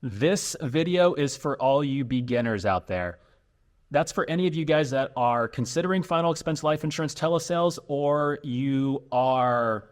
This video is for all you beginners out there. That's for any of you guys that are considering final expense life insurance telesales, or you are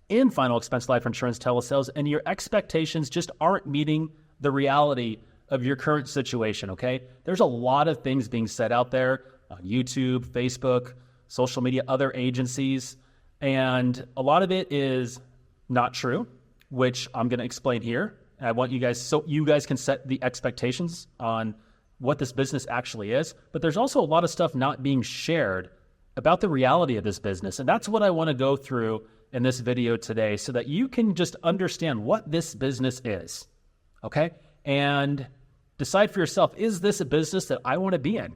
in final expense life insurance telesales and your expectations just aren't meeting the reality of your current situation, okay? There's a lot of things being said out there on YouTube, Facebook, social media, other agencies, and a lot of it is not true, which I'm going to explain here. I want you guys, so you guys can set the expectations on what this business actually is. But there's also a lot of stuff not being shared about the reality of this business. And that's what I want to go through in this video today so that you can just understand what this business is, okay? And decide for yourself, is this a business that I want to be in?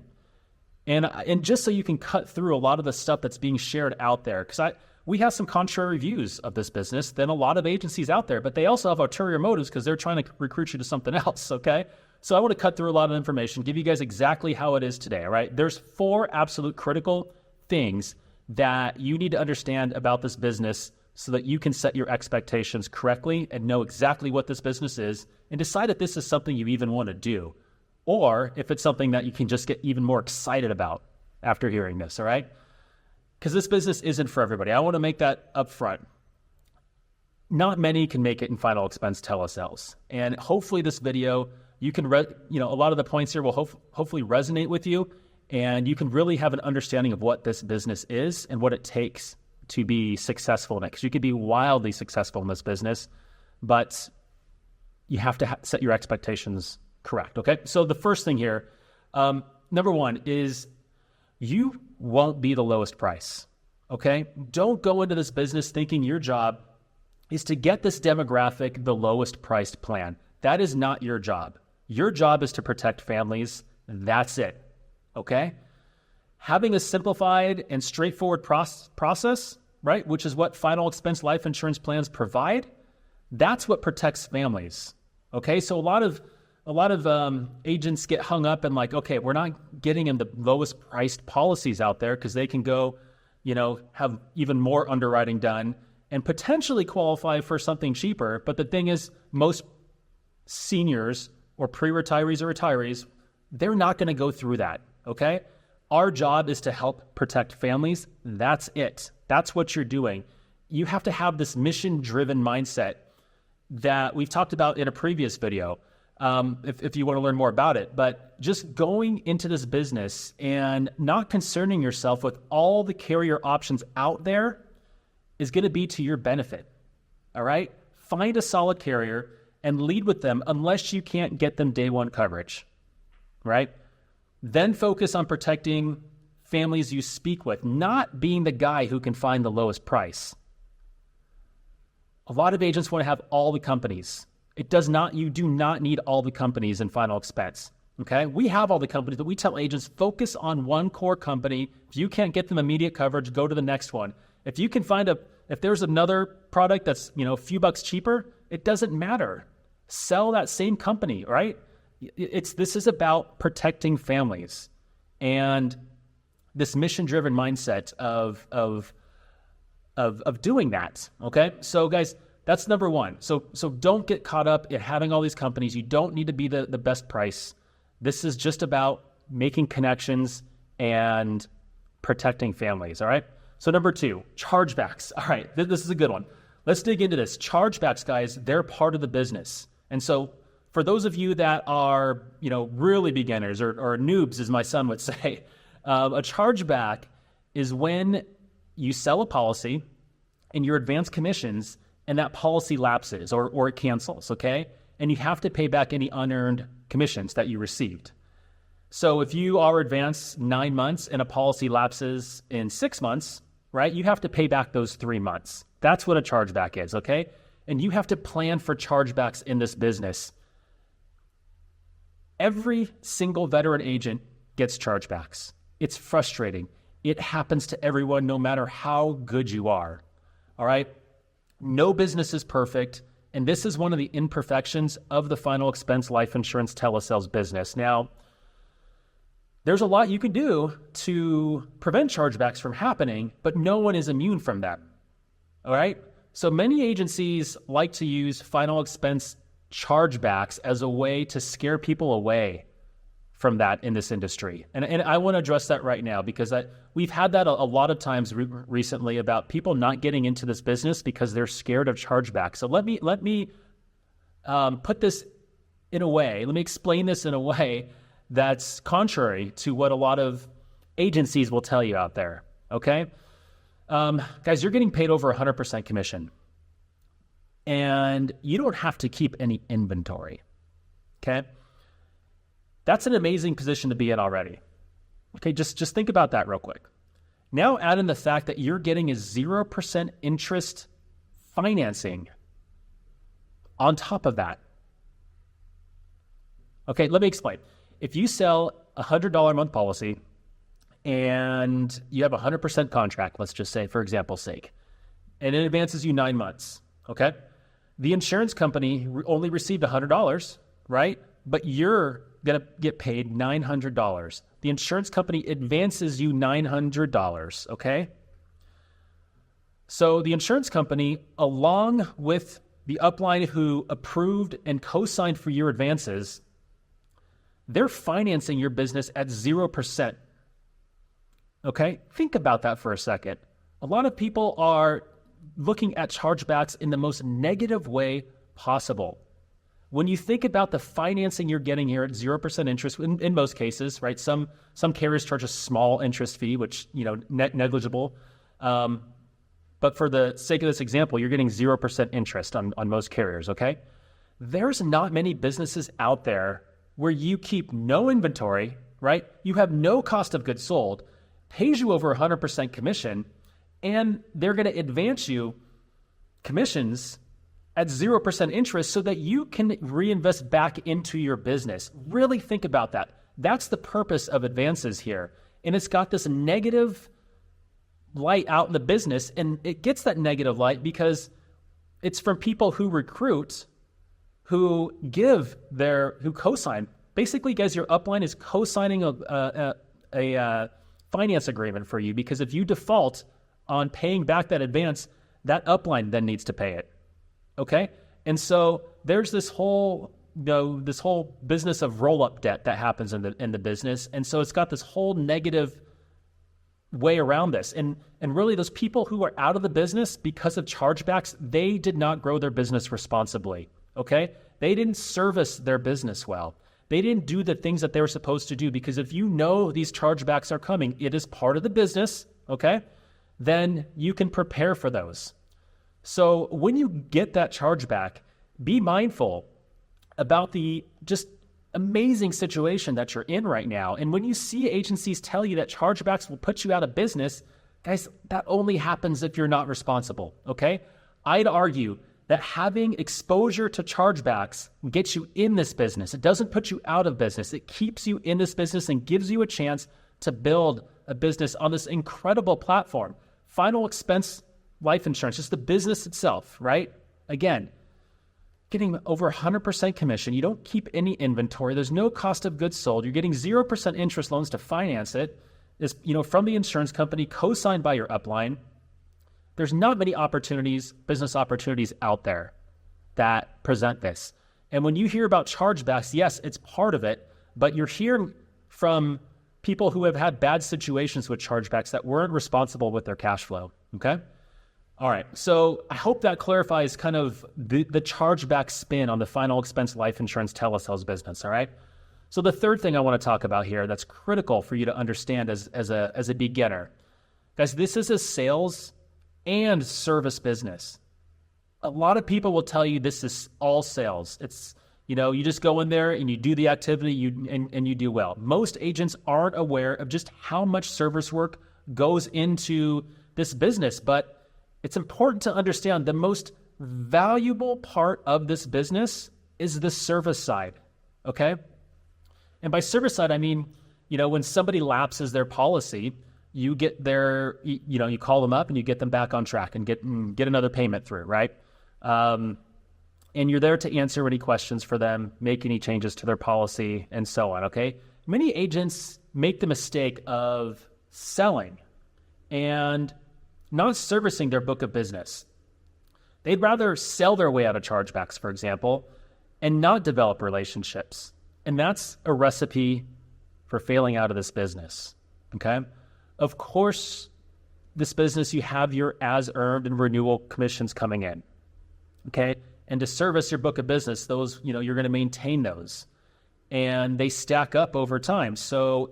And just so you can cut through a lot of the stuff that's being shared out there, because we have some contrary views of this business than a lot of agencies out there, but they also have ulterior motives because they're trying to recruit you to something else, okay? So I want to cut through a lot of information, give you guys exactly how it is today, all right? There's 4 absolute critical things that you need to understand about this business so that you can set your expectations correctly and know exactly what this business is and decide if this is something you even want to do, or if it's something that you can just get even more excited about after hearing this, all right? Because this business isn't for everybody. I want to make that up front. Not many can make it in final expense telesales. And hopefully this video, you can, a lot of the points here will hopefully resonate with you, and you can really have an understanding of what this business is and what it takes to be successful in it. Because you could be wildly successful in this business, but you have to set your expectations correct, okay? So the first thing here, number 1 is you won't be the lowest price, okay? Don't go into this business thinking your job is to get this demographic the lowest priced plan. That is not your job. Your job is to protect families. That's it, okay? Having a simplified and straightforward process, right, which is what final expense life insurance plans provide, that's what protects families, okay? So a lot of agents get hung up in like, okay, we're not getting in the lowest priced policies out there because they can go, have even more underwriting done and potentially qualify for something cheaper. But the thing is, most seniors or pre-retirees or retirees, they're not going to go through that, okay? Our job is to help protect families. That's it. That's what you're doing. You have to have this mission-driven mindset that we've talked about in a previous video. If you want to learn more about it, but just going into this business and not concerning yourself with all the carrier options out there is going to be to your benefit, all right? Find a solid carrier and lead with them unless you can't get them day one coverage, right? Then focus on protecting families you speak with, not being the guy who can find the lowest price. A lot of agents want to have all the companies. You do not need all the companies in final expense, okay? We have all the companies, but we tell agents, focus on one core company. If you can't get them immediate coverage, go to the next one. If you can if there's another product that's, a few bucks cheaper, it doesn't matter. Sell that same company, right? This is about protecting families and this mission-driven mindset of doing that, okay? So guys, that's number 1. So don't get caught up in having all these companies. You don't need to be the best price. This is just about making connections and protecting families, all right? So number 2, chargebacks. All right, this is a good one. Let's dig into this. Chargebacks, guys, they're part of the business. And so for those of you that are, really beginners or noobs, as my son would say, a chargeback is when you sell a policy and your advance commissions and that policy lapses or it cancels, okay? And you have to pay back any unearned commissions that you received. So if you are advanced 9 months and a policy lapses in 6 months, right, you have to pay back those 3 months. That's what a chargeback is, okay? And you have to plan for chargebacks in this business. Every single veteran agent gets chargebacks. It's frustrating. It happens to everyone no matter how good you are, all right? No business is perfect, and this is one of the imperfections of the final expense life insurance telesales business. Now, there's a lot you can do to prevent chargebacks from happening, but no one is immune from them, all right? So many agencies like to use final expense chargebacks as a way to scare people away from that in this industry. And I want to address that right now because we've had that a lot of times recently about people not getting into this business because they're scared of chargebacks. So let me put this in a way, let me explain this in a way that's contrary to what a lot of agencies will tell you out there, okay? Guys, you're getting paid over 100% commission, and you don't have to keep any inventory, okay? That's an amazing position to be in already. Okay, just think about that real quick. Now add in the fact that you're getting a 0% interest financing on top of that. Okay, let me explain. If you sell a $100 a month policy and you have a 100% contract, let's just say for example's sake, and it advances you 9 months, okay? The insurance company only received $100, right? But you're going to get paid $900. The insurance company advances you $900, okay? So the insurance company, along with the upline who approved and co-signed for your advances, they're financing your business at 0%. Okay? Think about that for a second. A lot of people are looking at chargebacks in the most negative way possible. When you think about the financing you're getting here at 0% interest, in most cases, right? Some carriers charge a small interest fee, which, negligible. But for the sake of this example, you're getting 0% interest on most carriers, okay? There's not many businesses out there where you keep no inventory, right? You have no cost of goods sold, pays you over 100% commission, and they're going to advance you commissions at 0% interest so that you can reinvest back into your business. Really think about that. That's the purpose of advances here. And it's got this negative light out in the business, and it gets that negative light because it's from people who recruit, who co-sign. Basically, guys, your upline is co-signing a finance agreement for you because if you default on paying back that advance, that upline then needs to pay it. Okay? And so there's this whole business of roll-up debt that happens in the business. And so it's got this whole negative way around this. And really those people who are out of the business because of chargebacks, they did not grow their business responsibly. Okay? They didn't service their business well. They didn't do the things that they were supposed to do because if you know these chargebacks are coming, it is part of the business, okay? Then you can prepare for those. So when you get that chargeback, be mindful about the just amazing situation that you're in right now. And when you see agencies tell you that chargebacks will put you out of business, guys, that only happens if you're not responsible, okay? I'd argue that having exposure to chargebacks gets you in this business. It doesn't put you out of business. It keeps you in this business and gives you a chance to build a business on this incredible platform. Final expense life insurance, just the business itself, right? Again, getting over 100% commission. You don't keep any inventory. There's no cost of goods sold. You're getting 0% interest loans to finance it. It's, from the insurance company, co-signed by your upline. There's not many business opportunities out there that present this. And when you hear about chargebacks, yes, it's part of it, but you're hearing from people who have had bad situations with chargebacks that weren't responsible with their cash flow, okay? All right, so I hope that clarifies kind of the chargeback spin on the final expense life insurance telesales business, all right? So the third thing I want to talk about here that's critical for you to understand as a beginner. Guys, this is a sales and service business. A lot of people will tell you this is all sales. It's, you just go in there and you do the activity and you do well. Most agents aren't aware of just how much service work goes into this business, but it's important to understand the most valuable part of this business is the service side, okay? And by service side, I mean, when somebody lapses their policy, you get you call them up and you get them back on track and get another payment through, right? And you're there to answer any questions for them, make any changes to their policy, and so on, okay? Many agents make the mistake of selling and not servicing their book of business. They'd rather sell their way out of chargebacks, for example, and not develop relationships. And that's a recipe for failing out of this business, okay? Of course, this business, you have your as earned and renewal commissions coming in, okay? And to service your book of business, those, you're going to maintain those. And they stack up over time. So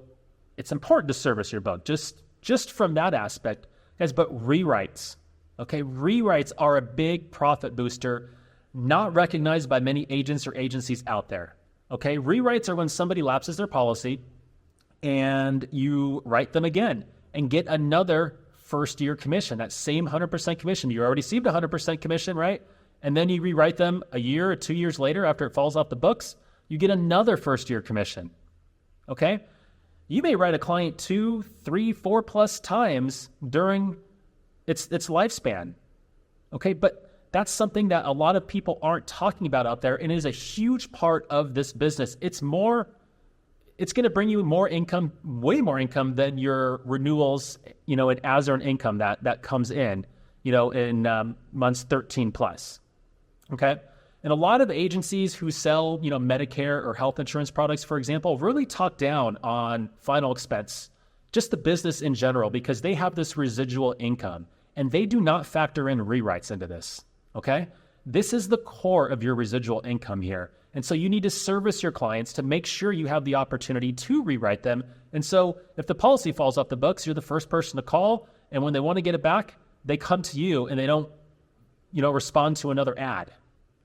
it's important to service your book, just from that aspect, guys. But rewrites, okay? Rewrites are a big profit booster, not recognized by many agents or agencies out there, okay? Rewrites are when somebody lapses their policy and you write them again and get another first-year commission, that same 100% commission. You already received 100% commission, right? And then you rewrite them a year or 2 years later after it falls off the books, you get another first-year commission, okay? You may write a client 2, 3, 4+ times during its lifespan, okay? But that's something that a lot of people aren't talking about out there, and it is a huge part of this business. It's going to bring you more income, way more income than your renewals, and as-earned income that comes in, in months 13+, okay? And a lot of agencies who sell, Medicare or health insurance products, for example, really talk down on final expense, just the business in general, because they have this residual income, and they do not factor in rewrites into this, okay? This is the core of your residual income here. And so you need to service your clients to make sure you have the opportunity to rewrite them. And so if the policy falls off the books, you're the first person to call. And when they want to get it back, they come to you and they don't, respond to another ad.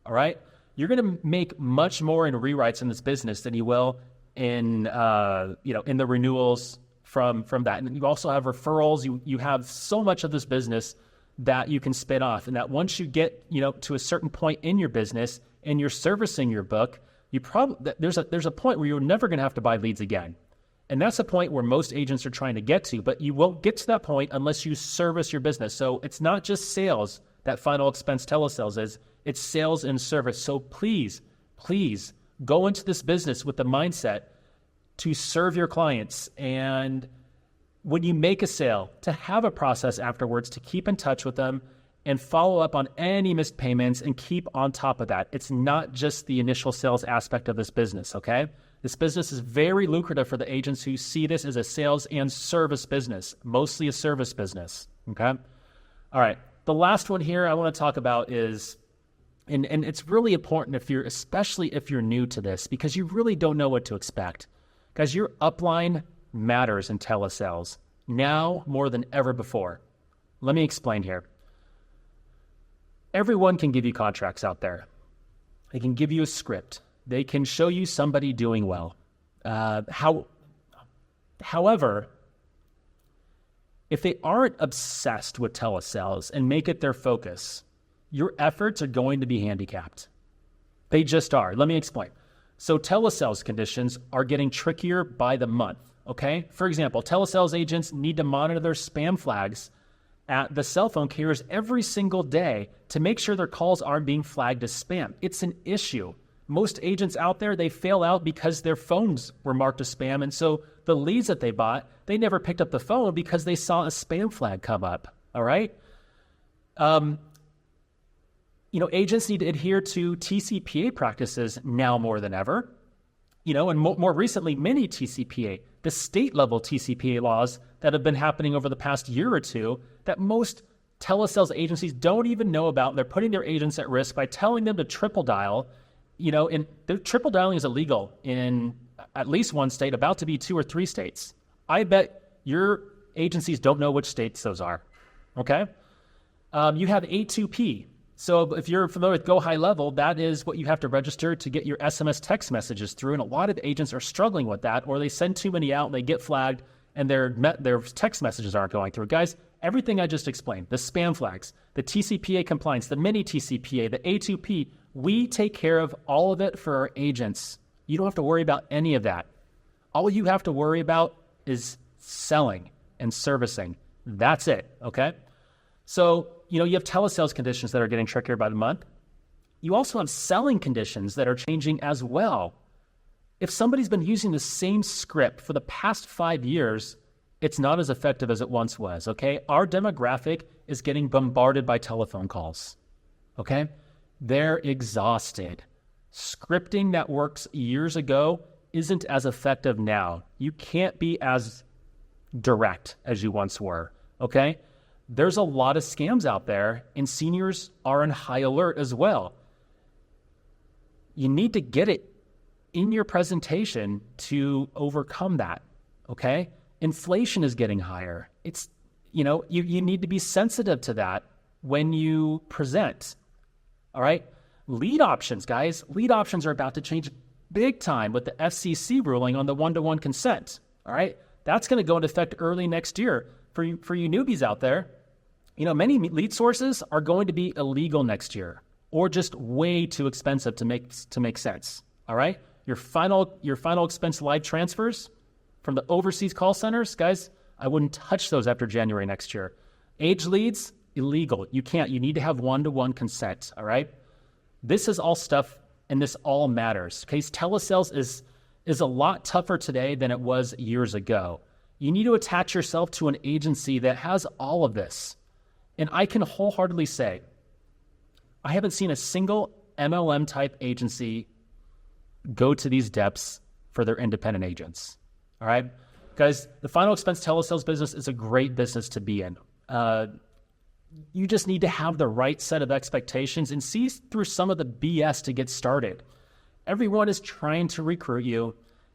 All right? You're going to make much more in rewrites in this business than you will in, in the renewals from that. And you also have referrals. You have so much of this business that you can spin off. And that once you get, to a certain point in your business and you're servicing your book, there's a point where you're never going to have to buy leads again. And that's a point where most agents are trying to get to, but you won't get to that point unless you service your business. So it's not just sales that final expense telesales is, it's sales and service. So please go into this business with the mindset to serve your clients. And when you make a sale, to have a process afterwards to keep in touch with them and follow up on any missed payments and keep on top of that. It's not just the initial sales aspect of this business, okay? This business is very lucrative for the agents who see this as a sales and service business, mostly a service business, okay? All right, the last one here I want to talk about is, and it's really important especially if you're new to this, because you really don't know what to expect. Guys, your upline matters in telesales now more than ever before. Let me explain here. Everyone can give you contracts out there. They can give you a script. They can show you somebody doing well. However, if they aren't obsessed with telesales and make it their focus, your efforts are going to be handicapped. They just are. Let me explain. So telesales conditions are getting trickier by the month, okay? For example, telesales agents need to monitor their spam flags at the cell phone carriers every single day to make sure their calls aren't being flagged as spam. It's an issue. Most agents out there, they fail out because their phones were marked as spam. And so the leads that they bought, they never picked up the phone because they saw a spam flag come up. All right. Agents need to adhere to TCPA practices now more than ever. And more recently, many TCPA, the state level TCPA laws that have been happening over the past year or two that most telesales agencies don't even know about. They're putting their agents at risk by telling them to triple dial. And the triple dialing is illegal in at least one state, about to be 2 or 3 states. I bet your agencies don't know which states those are, okay? You have A2P. So if you're familiar with Go High Level, that is what you have to register to get your SMS text messages through. And a lot of agents are struggling with that, or they send too many out and they get flagged and their text messages aren't going through. Guys, everything I just explained, the spam flags, the TCPA compliance, the mini TCPA, the A2P, we take care of all of it for our agents. You don't have to worry about any of that. All you have to worry about is selling and servicing. That's it, okay? So, you have telesales conditions that are getting trickier by the month. You also have selling conditions that are changing as well. If somebody's been using the same script for the past 5 years, it's not as effective as it once was, okay? Our demographic is getting bombarded by telephone calls, okay? They're exhausted. Scripting that works years ago isn't as effective now. You can't be as direct as you once were, okay? There's a lot of scams out there, and seniors are on high alert as well. You need to get it in your presentation to overcome that, okay? Inflation is getting higher. It's, you need to be sensitive to that when you present, all right? Lead options, guys. Lead options are about to change big time with the FCC ruling on the one-to-one consent, all right? That's going to go into effect early next year. For you newbies out there, many lead sources are going to be illegal next year or just way too expensive to make sense, all right? Your final expense live transfers from the overseas call centers, guys, I wouldn't touch those after January next year. Age leads, illegal. You can't. You need to have one-to-one consent, all right? This is all stuff, and this all matters. Okay, telesales is a lot tougher today than it was years ago. You need to attach yourself to an agency that has all of this. And I can wholeheartedly say, I haven't seen a single MLM-type agency go to these depths for their independent agents, all right? Guys, the final expense telesales business is a great business to be in. You just need to have the right set of expectations and see through some of the BS to get started. Everyone is trying to recruit you,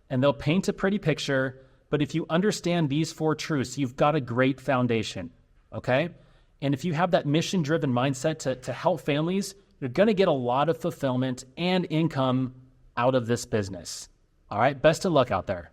and they'll paint a pretty picture, but if you understand these 4 truths, you've got a great foundation, okay? And if you have that mission-driven mindset to help families, you're going to get a lot of fulfillment and income out of this business. All right, best of luck out there.